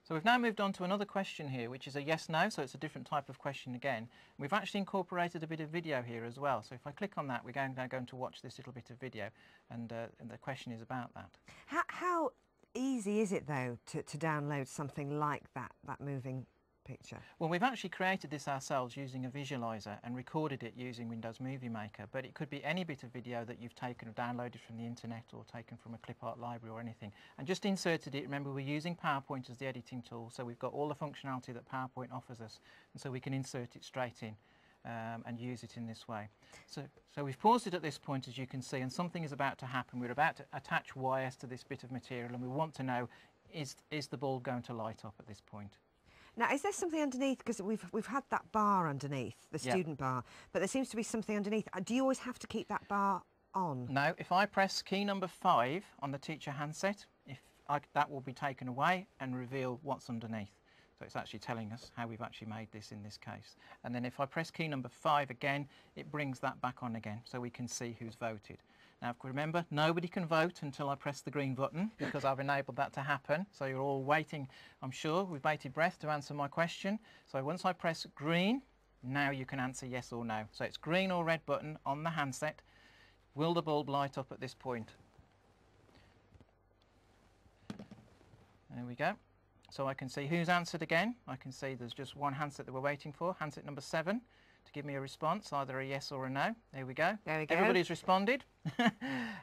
So we've now moved on to another question here, which is a yes-no, so it's a different type of question again. We've actually incorporated a bit of video here as well. So if I click on that, we're now going to watch this little bit of video, and the question is about that. How easy is it, though, to download something like that moving picture? Well, we've actually created this ourselves using a visualizer and recorded it using Windows Movie Maker, but it could be any bit of video that you've taken or downloaded from the internet or taken from a clip art library or anything, and just inserted it. Remember, we're using PowerPoint as the editing tool, so we've got all the functionality that PowerPoint offers us, and so we can insert it straight in and use it in this way. So we've paused it at this point, as you can see, and something is about to happen. We're about to attach wires to this bit of material, and we want to know, is the bulb going to light up at this point? Now, is there something underneath? Because we've had that bar underneath, the student bar, but there seems to be something underneath. Do you always have to keep that bar on? No, if I press key number 5 on the teacher handset, that will be taken away and reveal what's underneath. So it's actually telling us how we've actually made this in this case. And then if I press key number 5 again, it brings that back on again, so we can see who's voted. Now, remember, nobody can vote until I press the green button, because I've enabled that to happen. So you're all waiting, I'm sure, with bated breath to answer my question. So once I press green, now you can answer yes or no. So it's green or red button on the handset. Will the bulb light up at this point? There we go. So I can see who's answered again. I can see there's just one handset that we're waiting for, handset number 7. To give me a response, either a yes or a no. There we go. There we go. Everybody's responded.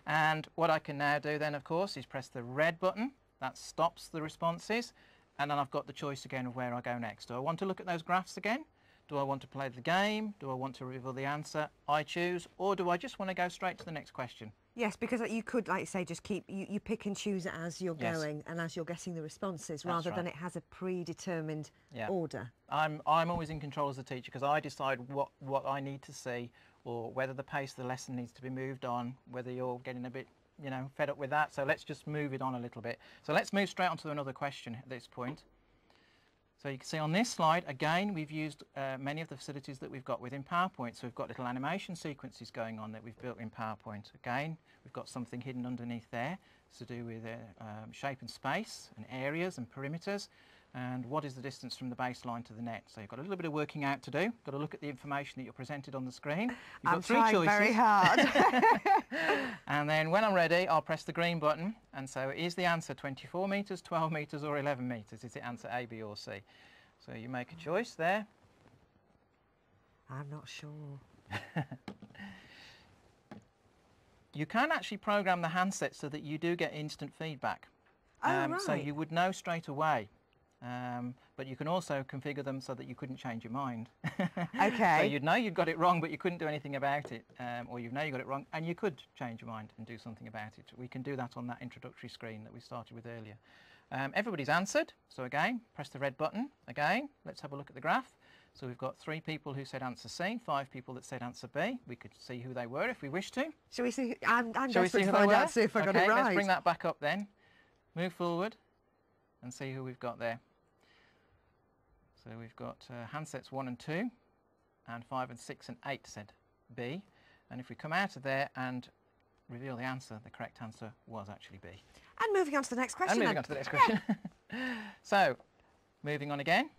And what I can now do then, of course, is press the red button. That stops the responses. And then I've got the choice again of where I go next. Do I want to look at those graphs again? Do I want to play the game? Do I want to reveal the answer? I choose. Or do I just want to go straight to the next question? Yes, because you could, like you say, just keep, you pick and choose it as you're going and as you're getting the responses, rather than it has a predetermined order. I'm always in control as a teacher, because I decide what I need to see, or whether the pace of the lesson needs to be moved on, whether you're getting a bit, fed up with that. So let's just move it on a little bit. So let's move straight on to another question at this point. So you can see on this slide, again, we've used many of the facilities that we've got within PowerPoint. So we've got little animation sequences going on that we've built in PowerPoint. Again, we've got something hidden underneath there. It's to do with shape and space and areas and perimeters, and what is the distance from the baseline to the net. So you've got a little bit of working out to do. Got to look at the information that you're presented on the screen. You've got 3 choices. Very hard. And then when I'm ready, I'll press the green button. And so is the answer 24 metres, 12 metres or 11 metres? Is it answer A, B or C? So you make a choice there. I'm not sure. You can actually program the handset so that you do get instant feedback. Right. So you would know straight away. But you can also configure them so that you couldn't change your mind. Okay. So you'd know you'd got it wrong, but you couldn't do anything about it. Or you know you got it wrong, and you could change your mind and do something about it. We can do that on that introductory screen that we started with earlier. Everybody's answered. So again, press the red button. Again, let's have a look at the graph. So we've got 3 people who said answer C, 5 people that said answer B. We could see who they were if we wish to. Shall we see? I'm Shall we see desperate to who they find were? out, see if I got it right. Let's bring that back up then. Move forward and see who we've got there. So we've got handsets 1 and 2, and 5 and 6 and 8 said B. And if we come out of there and reveal the answer, the correct answer was actually B. And moving on to the next question. So, moving on again.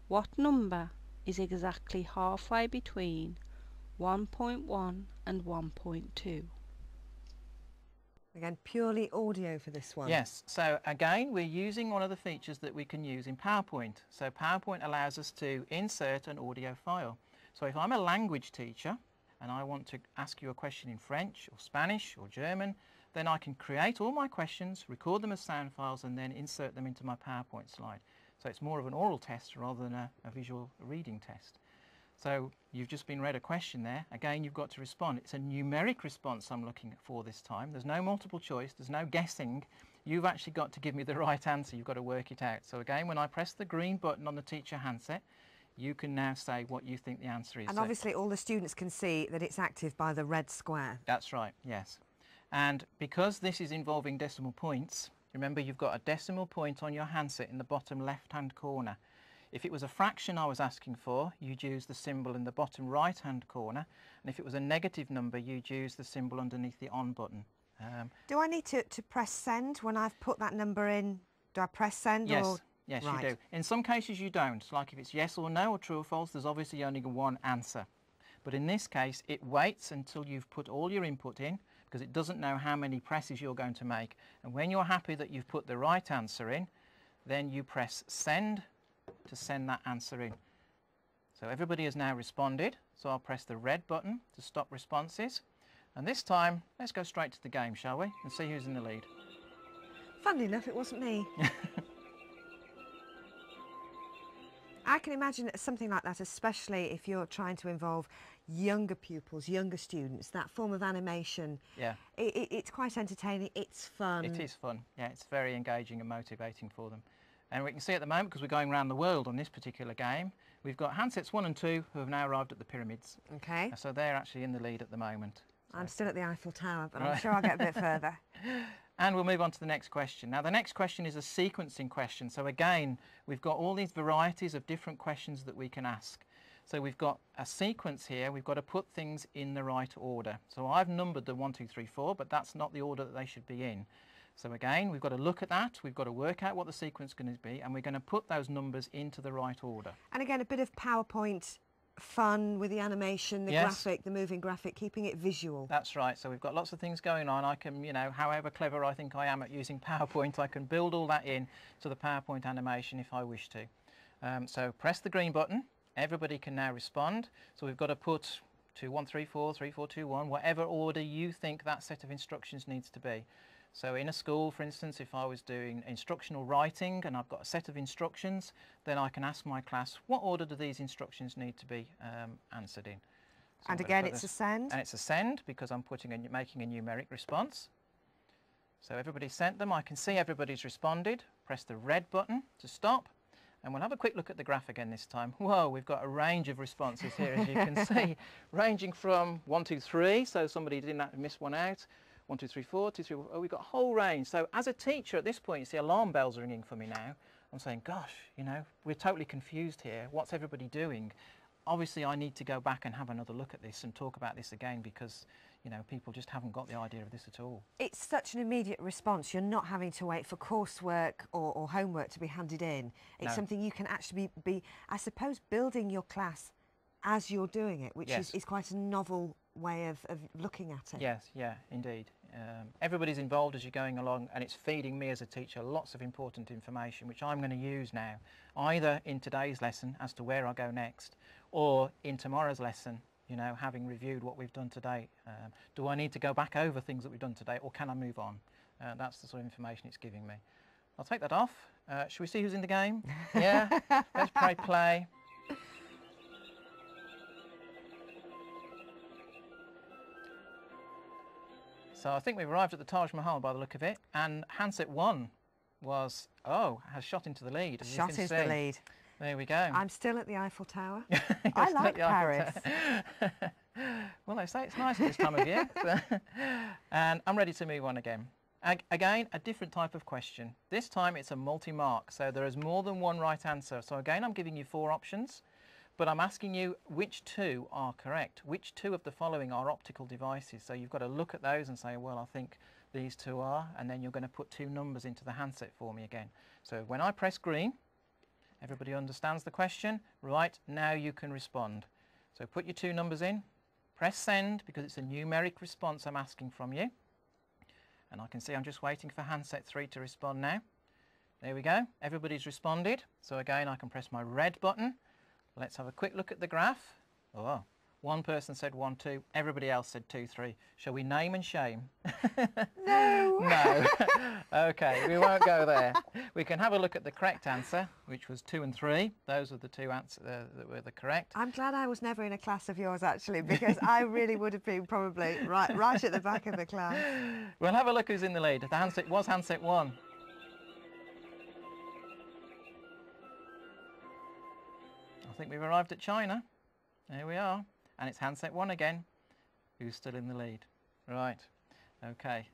What number is exactly halfway between 1.1 and 1.2? Again, purely audio for this one. Yes, so again, we're using one of the features that we can use in PowerPoint. So PowerPoint allows us to insert an audio file. So if I'm a language teacher and I want to ask you a question in French or Spanish or German, then I can create all my questions, record them as sound files, and then insert them into my PowerPoint slide. So it's more of an oral test rather than a visual reading test. So you've just been read a question there. Again, you've got to respond. It's a numeric response I'm looking for this time. There's no multiple choice. There's no guessing. You've actually got to give me the right answer. You've got to work it out. So again, when I press the green button on the teacher handset, you can now say what you think the answer is. And obviously all the students can see that it's active by the red square. That's right, yes. And because this is involving decimal points, remember you've got a decimal point on your handset in the bottom left-hand corner. If it was a fraction I was asking for, you'd use the symbol in the bottom right-hand corner. And if it was a negative number, you'd use the symbol underneath the on button. Do I need to press send when I've put that number in? Do I press send? Yes. Or Yes, Right. you do. In some cases you don't. Like if it's yes or no or true or false, there's obviously only one answer. But in this case, it waits until you've put all your input in, because it doesn't know how many presses you're going to make. And when you're happy that you've put the right answer in, then you press send to send that answer in. So everybody has now responded. So I'll press the red button to stop responses. And this time, let's go straight to the game, shall we? And see who's in the lead. Funnily enough, it wasn't me. I can imagine something like that, especially if you're trying to involve younger pupils, younger students, that form of animation. Yeah. It's quite entertaining, it's fun. It is fun. Yeah, it's very engaging and motivating for them. And we can see at the moment, because we're going around the world on this particular game, we've got handsets 1 and 2 who have now arrived at the pyramids. Okay. So they're actually in the lead at the moment. So. I'm still at the Eiffel Tower, but Right. I'm sure I'll get a bit further. And we'll move on to the next question. Now the next question is a sequencing question. So again, we've got all these varieties of different questions that we can ask. So we've got a sequence here. We've got to put things in the right order. So I've numbered the 1, 2, 3, 4, but that's not the order that they should be in. So again, we've got to look at that. We've got to work out what the sequence is going to be, and we're going to put those numbers into the right order. And again, a bit of PowerPoint fun with the animation, the Yes. graphic, the moving graphic, keeping it visual. That's right. So we've got lots of things going on. I can, you know, however clever I think I am at using PowerPoint, I can build all that in to the PowerPoint animation if I wish to. So press the green button. Everybody can now respond. So we've got to put 2, 1, 3, 4, 3, 4, 2, 1, whatever order you think that set of instructions needs to be. So in a school, for instance, if I was doing instructional writing and I've got a set of instructions, then I can ask my class, what order do these instructions need to be answered in? So And I'm gonna again, put it's this- a send. And it's a send because I'm making a numeric response. So everybody sent them. I can see everybody's responded. Press the red button to stop. And we'll have a quick look at the graph again this time. Whoa, we've got a range of responses here, as you can see, ranging from 1, 2, 3, so somebody didn't miss one out. 1, 2, 3, 4, 2, 3, 4. Oh, we've got a whole range. So as a teacher at this point, you see alarm bells ringing for me now. I'm saying, gosh, you know, we're totally confused here. What's everybody doing? Obviously, I need to go back and have another look at this and talk about this again because, you know, people just haven't got the idea of this at all. It's such an immediate response. You're not having to wait for coursework or homework to be handed in. It's No. something you can actually be, I suppose, building your class as you're doing it, which Yes. is quite a novel way of looking at it. Yes, yeah, indeed. Everybody's involved as you're going along, and it's feeding me as a teacher lots of important information which I'm going to use now, either in today's lesson as to where I go next, or in tomorrow's lesson, you know, having reviewed what we've done today. Do I need to go back over things that we've done today, or can I move on? That's the sort of information it's giving me. I'll take that off. Shall we see who's in the game? Yeah, let's play. So I think we've arrived at the Taj Mahal by the look of it, and handset 1 has shot into the lead. As you Shot can is see. the lead. There we go. I'm still at the Eiffel Tower. You're I still like at the Eiffel Paris. Well, they say it's nice at this time of year. And I'm ready to move on again. Again, a different type of question. This time it's a multi-mark, so there is more than one right answer. So again, I'm giving you 4 options, but I'm asking you which 2 are correct. Which 2 of the following are optical devices? So you've got to look at those and say, well, I think these 2 are, and then you're going to put 2 numbers into the handset for me again. So when I press green, everybody understands the question. Right, now you can respond. So put your 2 numbers in, press send because it's a numeric response I'm asking from you. And I can see I'm just waiting for handset 3 to respond now. There we go, everybody's responded. So again, I can press my red button. Let's have a quick look at the graph. Oh, one person said 1, 2, everybody else said 2, 3. Shall we name and shame? No. No. Okay, we won't go there. We can have a look at the correct answer, which was 2 and 3. Those are the 2 answers that were the correct. I'm glad I was never in a class of yours, actually, because I really would have been probably right at the back of the class. We'll have a look who's in the lead. The handset was handset 1. I think we've arrived at China. There we are. And it's handset 1 again, who's still in the lead. Right, okay.